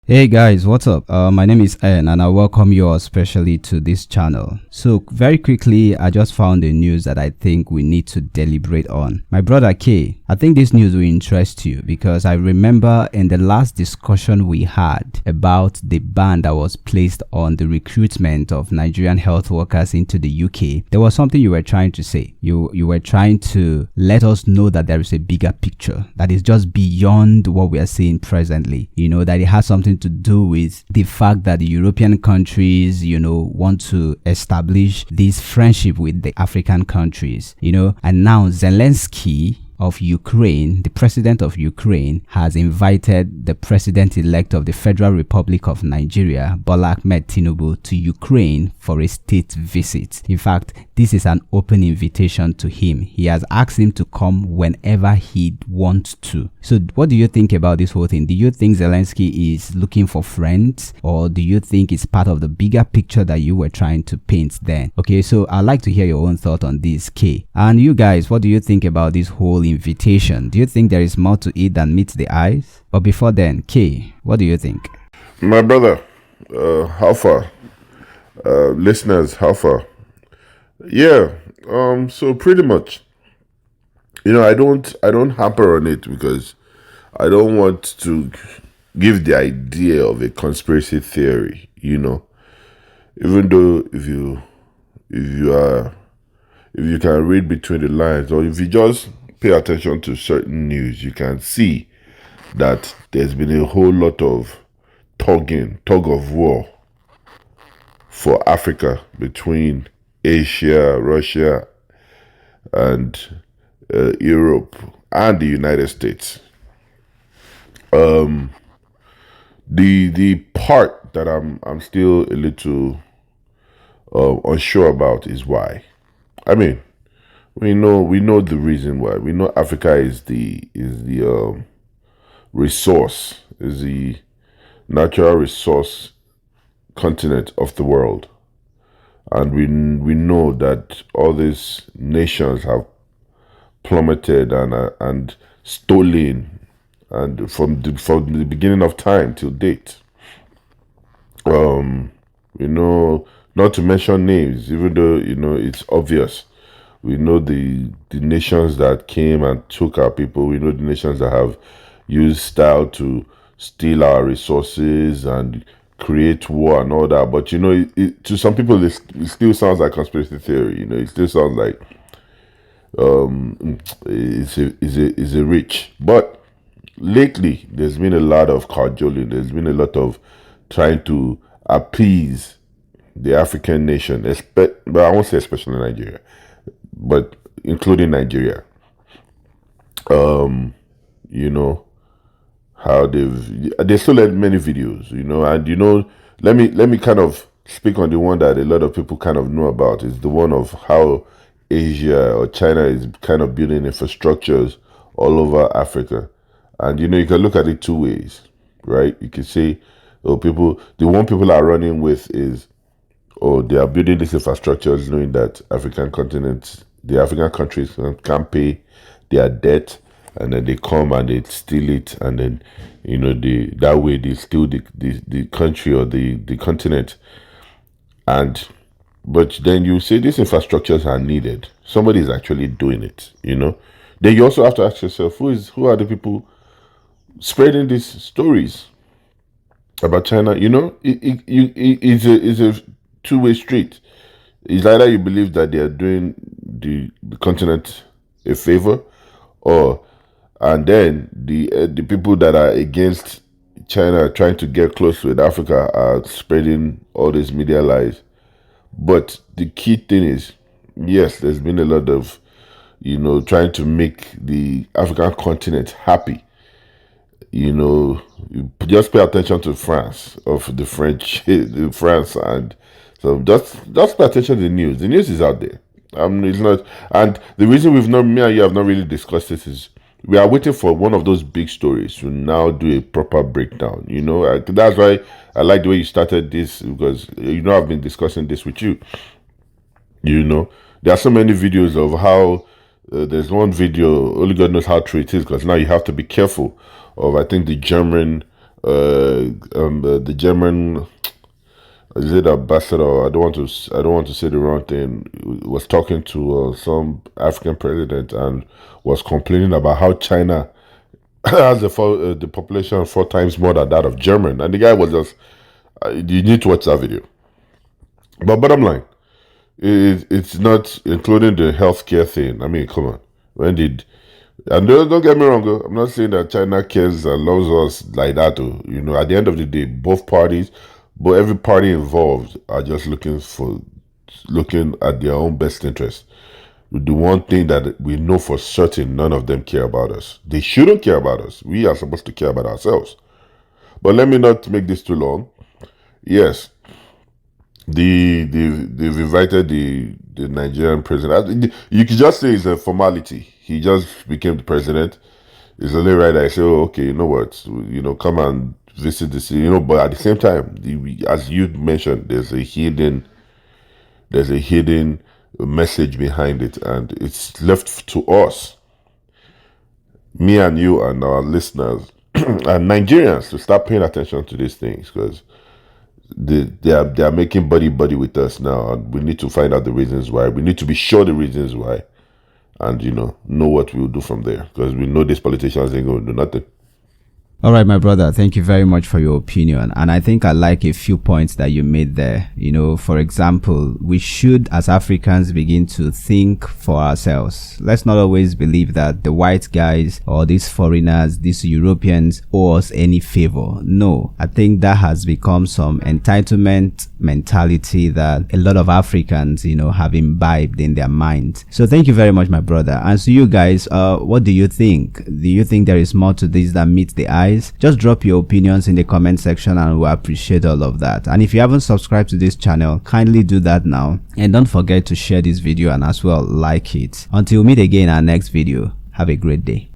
Hey guys, what's up? My name is N and I welcome you all especially to this channel. So very quickly, I just found a news that I think we need to deliberate on. My brother K, I think this news will interest you because I remember in the last discussion we had about the ban that was placed on the recruitment of Nigerian health workers into the UK, there was something you were trying to say. You were trying to let us know that there is a bigger picture that is just beyond what we are seeing presently. You know, that it has something to do with the fact that the European countries, want to establish this friendship with the African countries, and now Zelensky of Ukraine, the president of Ukraine, has invited the president-elect of the Federal Republic of Nigeria, Bola Ahmed TINUBU, to Ukraine for a state visit. In fact, this is an open invitation to him. He has asked him to come whenever he wants to. So what do you think about this whole thing? Do you think Zelensky is looking for friends, or do you think it's part of the bigger picture that you were trying to paint then? Okay, so I'd like to hear your own thought on this, K. And you guys, what do you think about this whole invitation? Do you think there is more to it than meets the eyes? But before then, K, what do you think? My brother, how far? Listeners, how far? Yeah, so pretty much, I don't hamper on it because I don't want to give the idea of a conspiracy theory, even though if you can read between the lines, or if you just pay attention to certain news, you can see that there's been a whole lot of tug of war for Africa between Asia, Russia, and Europe and the United States. The part that I'm still a little unsure about is why. I mean, we know the reason why. We know Africa is the resource, is the natural resource continent of the world, and we know that all these nations have plummeted and stolen, and from the beginning of time till date. Not to mention names, even though it's obvious. We know the nations that came and took our people. We know the nations that have used style to steal our resources and create war and all that. But to some people, it still sounds like conspiracy theory. It still sounds like is a rich. But lately, there's been a lot of cajoling. There's been a lot of trying to appease the African nation, but I won't say especially Nigeria, but including Nigeria. How they still had many videos, and let me kind of speak on the one that a lot of people kind of know about. Is the one of how Asia or China is kind of building infrastructures all over Africa. And you can look at it two ways, right? You can say, the one people are running with is, they are building these infrastructures knowing that the African countries can't pay their debt, and then they come and they steal it, and then that way they steal the country or the continent. But then you say these infrastructures are needed. Somebody is actually doing it, Then you also have to ask yourself, who are the people spreading these stories about China? It's a two-way street. It's either you believe that they are doing the continent a favor, and then the people that are against China trying to get close with Africa are spreading all these media lies. But the key thing is, yes, there's been a lot of trying to make the African continent happy. You just pay attention to France, of the French, France, and so just pay attention to the news. The news is out there. It's not, and the reason me and you have not really discussed this is we are waiting for one of those big stories to now do a proper breakdown. That's why I like the way you started this, because I've been discussing this with you. There are so many videos of how there's one video, only God knows how true it is, because now you have to be careful of, I think, the German the German, is it ambassador? I don't want to say the wrong thing. Was talking to some African president and was complaining about how China has the population 4 times more than that of German, and the guy was just. You need to watch that video. But bottom line, it's not including the healthcare thing. I mean, come on. When did and don't get me wrong, I'm not saying that China cares and loves us like that. You know, at the end of the day, both parties, but every party involved are just looking at their own best interest. The one thing that we know for certain, none of them care about us. They shouldn't care about us. We are supposed to care about ourselves. But let me not make this too long. Yes, they've invited the Nigerian president. You could just say it's a formality. He just became the president. It's only right that I say, oh, okay, you know what, come and visit the city. But at the same time, as you mentioned, there's a hidden message behind it, and it's left to us, me and you and our listeners and Nigerians, to start paying attention to these things, because they are making buddy with us now, and we need to find out the reasons why. We need to be sure the reasons why, and know what we'll do from there, because we know these politicians ain't going to do nothing. All right, my brother, thank you very much for your opinion. And I think I like a few points that you made there. For example, we should, as Africans, begin to think for ourselves. Let's not always believe that the white guys or these foreigners, these Europeans, owe us any favor. No, I think that has become some entitlement mentality that a lot of Africans, have imbibed in their minds. So thank you very much, my brother. And so you guys, what do you think? Do you think there is more to this than meets the eye? Just drop your opinions in the comment section and we'll appreciate all of that. And if you haven't subscribed to this channel, kindly do that now, and don't forget to share this video and as well like it. Until we meet again in our next video, have a great day.